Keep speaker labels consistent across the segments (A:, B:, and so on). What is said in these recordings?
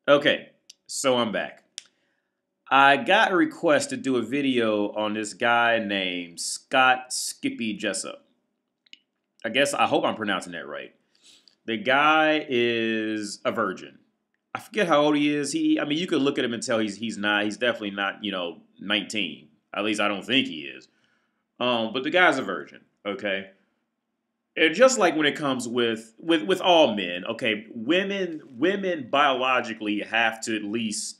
A: Okay, so I'm back. I got a request to do a video on this guy named Scott Skippy Jessup. I hope I'm pronouncing that right. The guy is a virgin. I forget how old he is. I mean, you could look at him and tell he's not. He's definitely not. 19. At least I don't think he is. But the guy's a virgin. Okay. And just like when it comes with all men, okay, women biologically have to at least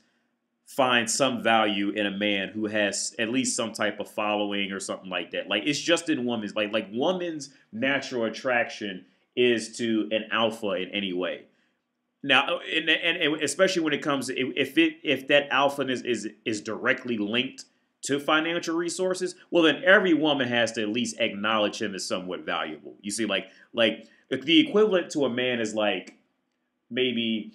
A: find some value in a man who has at least some type of following or something like that. Like it's just in women's like woman's natural attraction is to an alpha in any way. Now, and especially when it comes to if that alpha is directly linked to financial resources, well then every woman has to at least acknowledge him as somewhat valuable. You see, like if the equivalent to a man is like maybe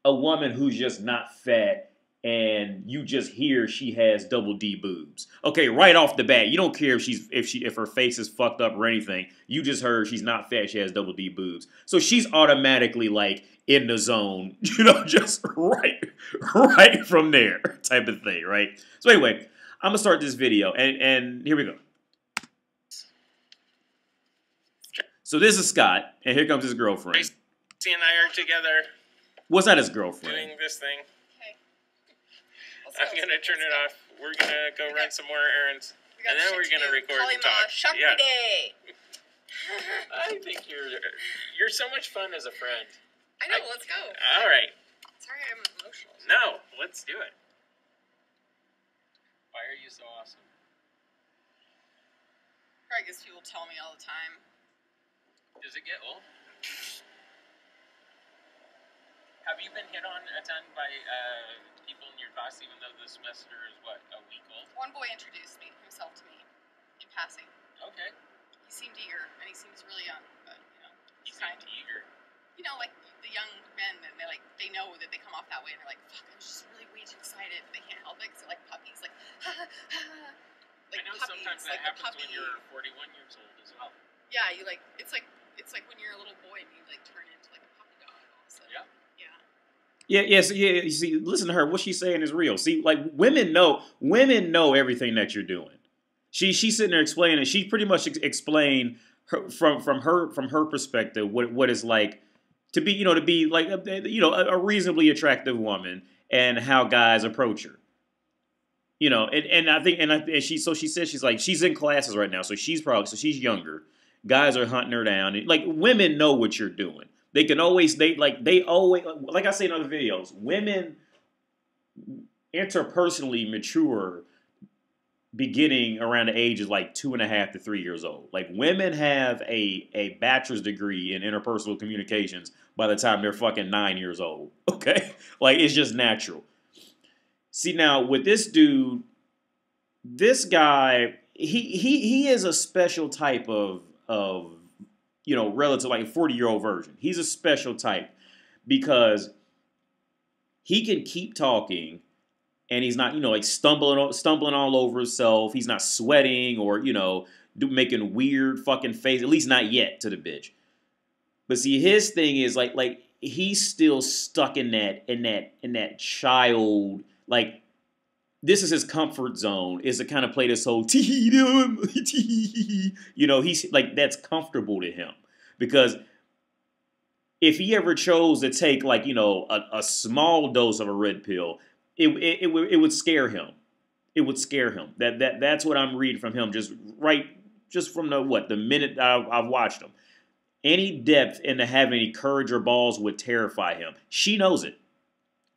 A: a woman who's just not fat and you just hear she has double D boobs. Okay, right off the bat, you don't care if her face is fucked up or anything. You just heard she's not fat, she has double D boobs. So she's automatically like in the zone, just right from there type of thing, right? So anyway, I'm gonna start this video and here we go. So this is Scott, and here comes his girlfriend.
B: Tracy and I are together.
A: What's that his girlfriend?
B: Doing this thing.
C: Okay.
B: I'm gonna turn it off. We're gonna go run some more errands, and then we're gonna record and talk.
C: Yeah. Day.
B: I think you're so much fun as a friend.
C: I know. Let's go.
B: All right.
C: Sorry, I'm emotional.
B: No, let's do it. Why are you so awesome?
C: Probably because people tell me all the time.
B: Does it get old? Have you been hit on a ton by people in your class, even though the semester is, a week old?
C: One boy introduced himself to me in passing.
B: Okay.
C: He seemed eager, and he seems really young, but,
B: He seemed eager.
C: Like the young men, and they know that they come off that way, and they're like, fuck, I was just really way too excited, but they can't help it, because they're like puppies, like, ha, ha, ha.
B: I know puppies, sometimes that happens when you're 41 years old as well.
C: Yeah, it's like when you're a little boy and you turn into like a puppy dog all of a sudden.
B: Yeah.
A: Yeah. You see, listen to her. What she's saying is real. See, like women know everything that you're doing. She's sitting there explaining. She pretty much explained from her perspective what it's like to be like a reasonably attractive woman and how guys approach her. And I think she says she's in classes right now, so she's younger. Guys are hunting her down. Like women know what you're doing. They always, like I say in other videos, women interpersonally mature beginning around the age of like 2.5 to 3 years old. Like women have a bachelor's degree in interpersonal communications by the time they're fucking 9 years old. Okay? Like it's just natural. See now with this dude, this guy, he is a special type of relative, like a 40-year-old version. He's a special type because he can keep talking and he's not, like stumbling all over himself. He's not sweating or, making weird fucking face, at least not yet to the bitch. But see, his thing is like he's still stuck in that child, like this is his comfort zone, is to kind of play this whole he's like, that's comfortable to him. Because if he ever chose to take like, a small dose of a red pill, it would scare him. It would scare him. That's what I'm reading from him, just from the minute I've watched him. Any depth into having any courage or balls would terrify him. She knows it.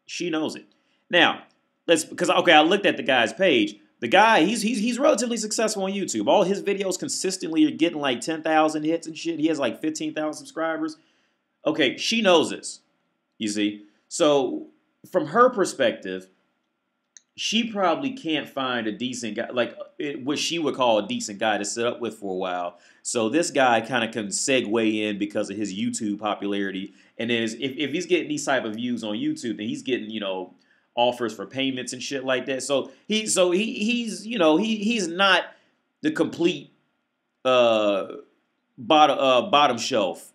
A: She knows it. Now, I looked at the guy's page. The guy, he's relatively successful on YouTube. All his videos consistently are getting like 10,000 hits and shit. He has like 15,000 subscribers. Okay, she knows this. You see? So, from her perspective, she probably can't find a decent guy, like what she would call a decent guy to sit up with for a while. So this guy kind of can segue in because of his YouTube popularity. And then if he's getting these type of views on YouTube, then he's getting, offers for payments and shit like that. So he's not the complete bottom shelf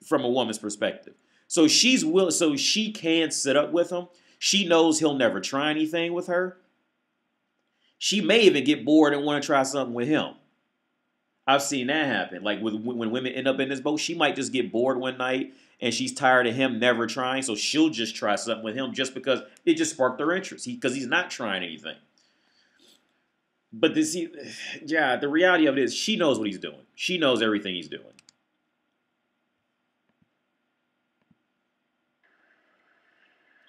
A: from a woman's perspective. So so she can sit up with him. She knows he'll never try anything with her. She may even get bored and want to try something with him. I've seen that happen. Like when women end up in this boat, she might just get bored one night and she's tired of him never trying, so she'll just try something with him just because it just sparked her interest. Because he's not trying anything. But yeah, the reality of it is she knows what he's doing. She knows everything he's doing.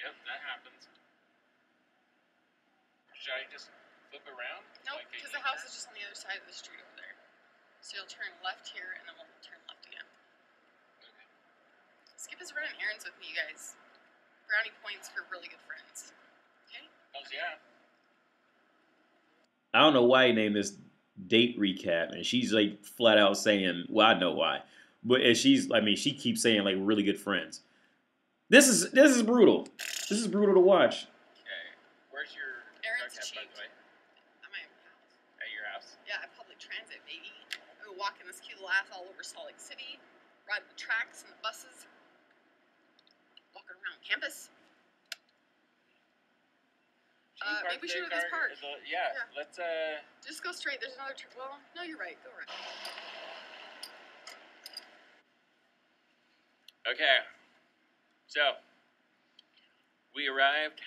B: Yep, that happens. Should I just flip around?
C: Nope, because the house is just on the other side of the street over there. So you'll turn left here, and then we'll turn left again.
B: Okay.
C: Skip is running errands with me, you guys. Brownie points for really good friends. Okay?
B: Oh, yeah.
A: I don't know why he named this date recap, and she's like flat out saying, well, I know why. But she keeps saying like really good friends. This is brutal. This is brutal to watch.
B: Okay. Where's your
C: Errands
B: truck at, by
C: achieved.
B: the way?
C: At my house.
B: At your house?
C: Yeah, at public transit, baby. I'm walking this cute laugh all over Salt Lake City, riding the tracks and the buses, walking around campus. Maybe we should go to this park.
B: Yeah, let's
C: Just go straight. There's another well, no, you're right. Go right.
B: Okay. So we arrived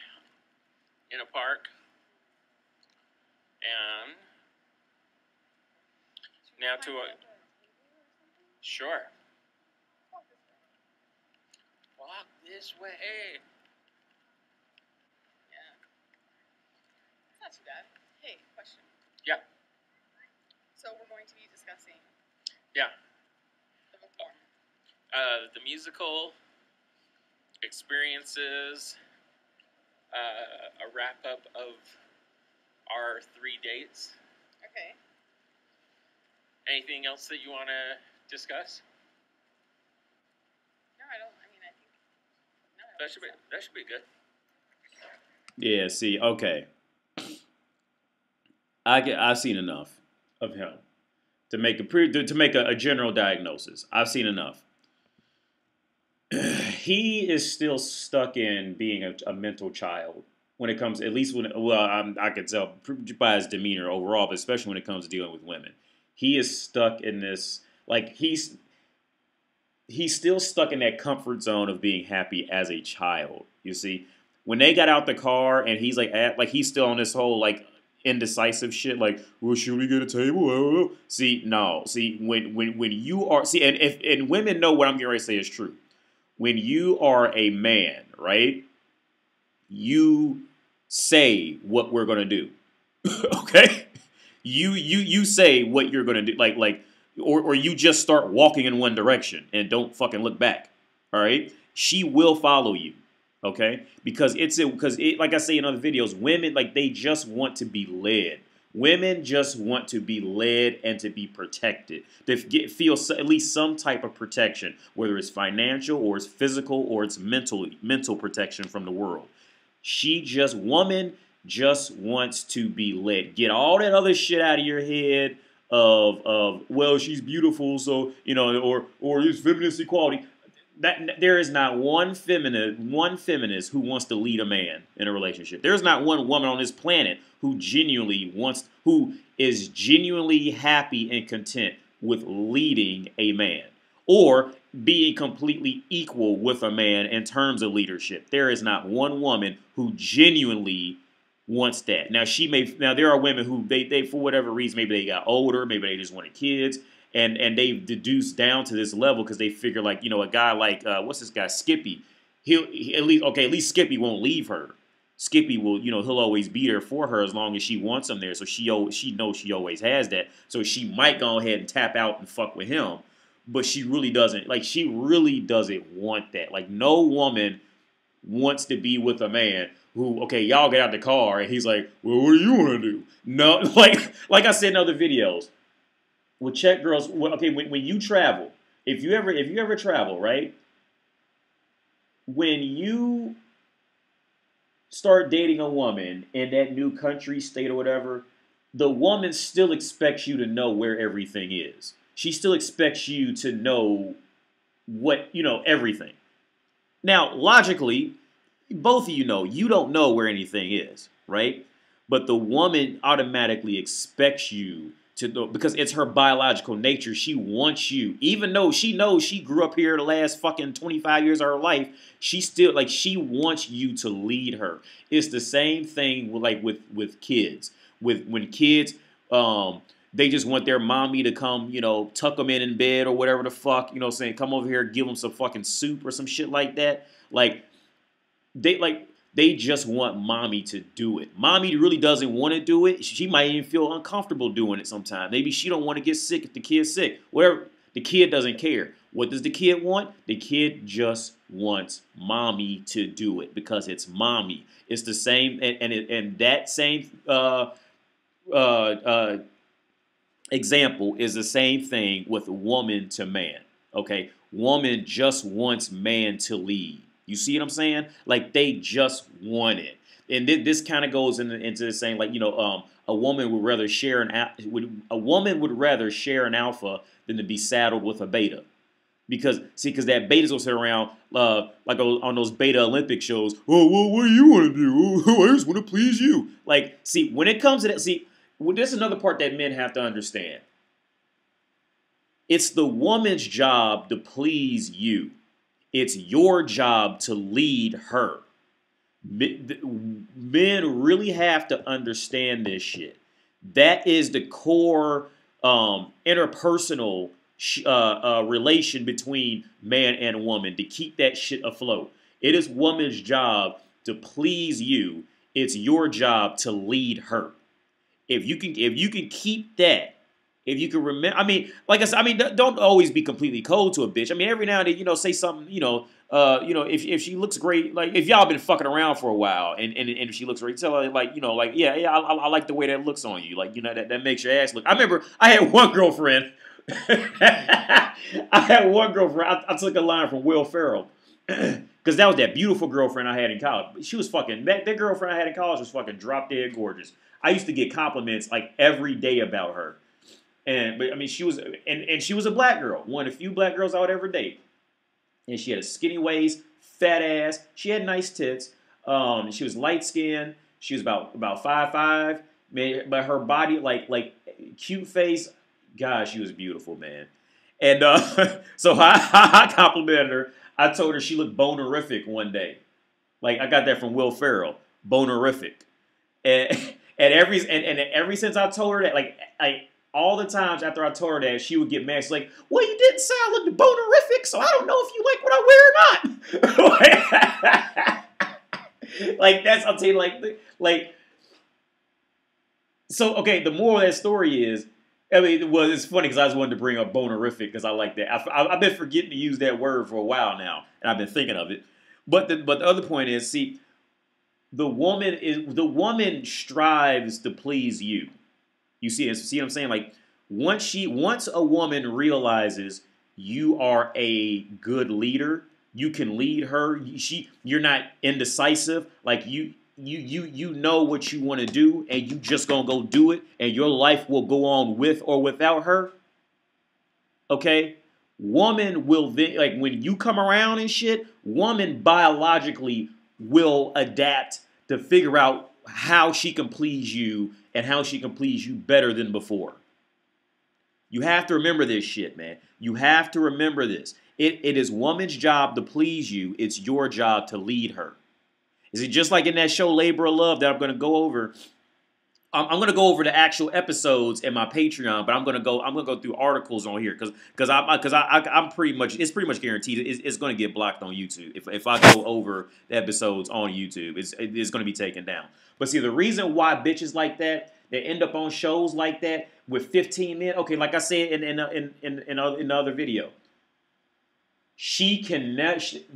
B: in a park, and now to a sure. Walk this way.
C: Yeah. It's not too bad. Hey, question.
B: Yeah.
C: So we're going to be discussing
B: Yeah.
C: the bookworm.
B: The musical experiences, a wrap up of our 3 dates.
C: Okay.
B: Anything else that you want to discuss?
C: No, I don't. I mean, I think no.
B: That should be good.
A: Yeah, see, okay. I've seen enough of him to make a general diagnosis. I've seen enough. He is still stuck in being a mental child when it comes, at least I could tell by his demeanor overall, but especially when it comes to dealing with women. He is stuck in this, like he's still stuck in that comfort zone of being happy as a child. You see, when they got out the car and he's like he's still on this whole like indecisive shit, like, well, should we get a table? I don't know. See, no. See, when you are, see, and women know what I'm getting ready to say is true. When you are a man, right, you say what we're gonna do. Okay? You say what you're gonna do, or you just start walking in one direction and don't fucking look back. All right? She will follow you. Okay? Because like I say in other videos, women, like, they just want to be led. Women just want to be led and to be protected. To feel at least some type of protection, whether it's financial or it's physical or it's mental protection from the world. Woman just wants to be led. Get all that other shit out of your head of well, she's beautiful, so, you know, or it's feminist equality. That there is not one feminist who wants to lead a man in a relationship. There's not one woman on this planet who is genuinely happy and content with leading a man or being completely equal with a man in terms of leadership. There is not one woman who genuinely wants that. Now there are women who they for whatever reason, maybe they got older, maybe they just wanted kids. And they've deduced down to this level because they figure, like, you know, a guy like what's this guy, Skippy? At least Skippy won't leave her. Skippy will, you know, he'll always be there for her as long as she wants him there. So she knows she always has that. So she might go ahead and tap out and fuck with him, but she really doesn't. Like, she really doesn't want that. Like, no woman wants to be with a man who, okay, y'all get out the car and he's like, well, what do you want to do? No, like I said in other videos. Well, check girls. Okay, when you travel, if you ever travel, right? When you start dating a woman in that new country, state, or whatever, the woman still expects you to know where everything is. She still expects you to know everything. Now, logically, both of you know you don't know where anything is, right? But the woman automatically expects you to know because it's her biological nature. She wants you, even though she knows she grew up here the last fucking 25 years of her life. She still like she wants you to lead her. It's the same thing with with kids. With when kids they just want their mommy to come, tuck them in bed or whatever the fuck, saying come over here, give them some fucking soup or some shit like that. Like they just want mommy to do it. Mommy really doesn't want to do it. She might even feel uncomfortable doing it sometimes. Maybe she don't want to get sick if the kid's sick. Whatever. The kid doesn't care. What does the kid want? The kid just wants mommy to do it because it's mommy. It's the same, and that same uh, example is the same thing with woman to man. Okay, woman just wants man to lead. You see what I'm saying? Like they just want it, and this kind of goes into the saying like a woman would rather share a woman would rather share an alpha than to be saddled with a beta. Because that beta's gonna sit around like on those beta Olympic shows. Oh, well, what do you want to do? Oh, I just want to please you. Like, see, when it comes to that, this is another part that men have to understand. It's the woman's job to please you. It's your job to lead her. Men really have to understand this shit. That is the core interpersonal relation between man and woman to keep that shit afloat. It is woman's job to please you. It's your job to lead her. If you can keep that, if you can remember, I mean, like I said, I mean, don't always be completely cold to a bitch. I mean, every now and then, say something, if she looks great, like if y'all been fucking around for a while, and if she looks great, tell her yeah, I like the way that looks on you, like that makes your ass look. I remember I had one girlfriend. I took a line from Will Ferrell. Because that was that beautiful girlfriend I had in college. She was fucking, that girlfriend I had in college was fucking drop dead gorgeous. I used to get compliments like every day about her. But I mean, she was, and she was a black girl. One of the few black girls I would ever date. And she had a skinny waist, fat ass. She had nice tits. She was light skinned. She was about 5'5". Man, but her body, like cute face, gosh, she was beautiful, man. And so I complimented her. I told her she looked bonerific one day. Like I got that from Will Ferrell, bonerific. And every since I told her that, like all the times after I told her that, she would get mad. She's like, "Well, you didn't say I looked bonerific, so I don't know if you like what I wear or not." Like that's, I'll tell you, like. So okay, the moral of that story is, I mean, well, it's funny because I just wanted to bring up bonerific because I like that. I've been forgetting to use that word for a while now, and I've been thinking of it. But the other point is, see, the woman strives to please you. You see what I'm saying? Like once a woman realizes you are a good leader, you can lead her. You're not indecisive. Like you know what you want to do, and you just gonna go do it, and your life will go on with or without her. Okay, woman will then, like when you come around and shit, woman biologically will adapt to figure out how she can please you and how she can please you better than before. You have to remember this shit, man. You have to remember this. It is woman's job to please you. It's your job to lead her. Is it just like in that show Labor of Love that I'm going to go over? I'm going to go over the actual episodes in my Patreon, but I'm going to go through articles on here because I'm pretty much, it's pretty much guaranteed it's going to get blocked on YouTube. If I go over the episodes on YouTube, it's going to be taken down. But see, the reason why bitches like that end up on shows like that with 15 men, okay, like I said in the other video,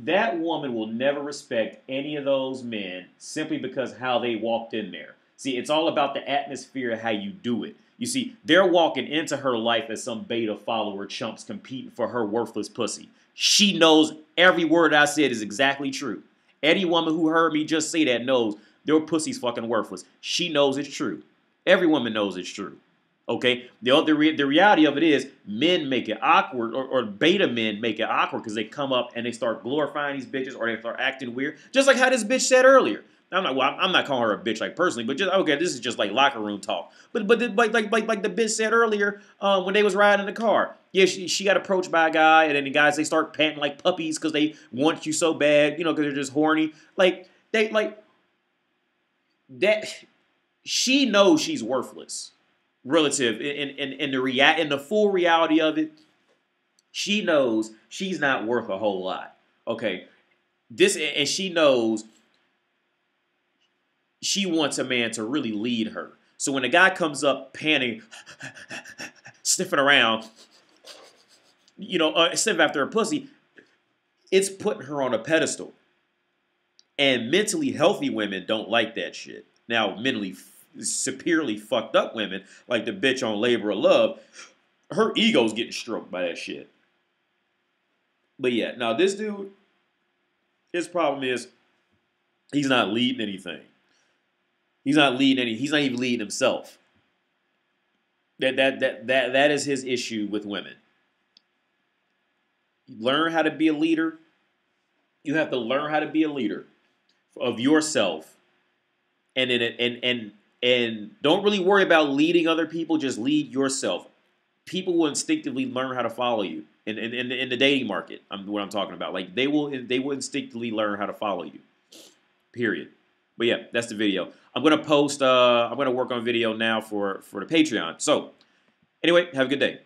A: that woman will never respect any of those men simply because how they walked in there. See, it's all about the atmosphere of how you do it. You see, they're walking into her life as some beta follower chumps competing for her worthless pussy. She knows every word I said is exactly true. Any woman who heard me just say that knows their pussy's fucking worthless. She knows it's true. Every woman knows it's true. Okay, the reality of it is men make it awkward, or beta men make it awkward because they come up and they start glorifying these bitches, or they start acting weird, just like how this bitch said earlier. I'm not calling her a bitch like personally, but just okay, this is just like locker room talk. But like the bitch said earlier when they was riding in the car. Yeah, she got approached by a guy, and then the guys, they start panting like puppies because they want you so bad, you know, because they're just horny. Like they like that. She knows she's worthless relative in the full reality of it. She knows she's not worth a whole lot. Okay, and she knows she wants a man to really lead her. So when a guy comes up panting, sniffing around, you know, sniffing after a pussy, it's putting her on a pedestal. And mentally healthy women don't like that shit. Now, mentally severely fucked up women, like the bitch on Labor of Love, her ego's getting stroked by that shit. But yeah, now this dude, his problem is he's not leading anything. He's not even leading himself. That is his issue with women. Learn how to be a leader. You have to learn how to be a leader of yourself, and don't really worry about leading other people. Just lead yourself. People will instinctively learn how to follow you in the dating market. What I'm talking about. Like they will instinctively learn how to follow you. Period. But yeah, that's the video. I'm gonna post. I'm gonna work on video now for the Patreon. So anyway, have a good day.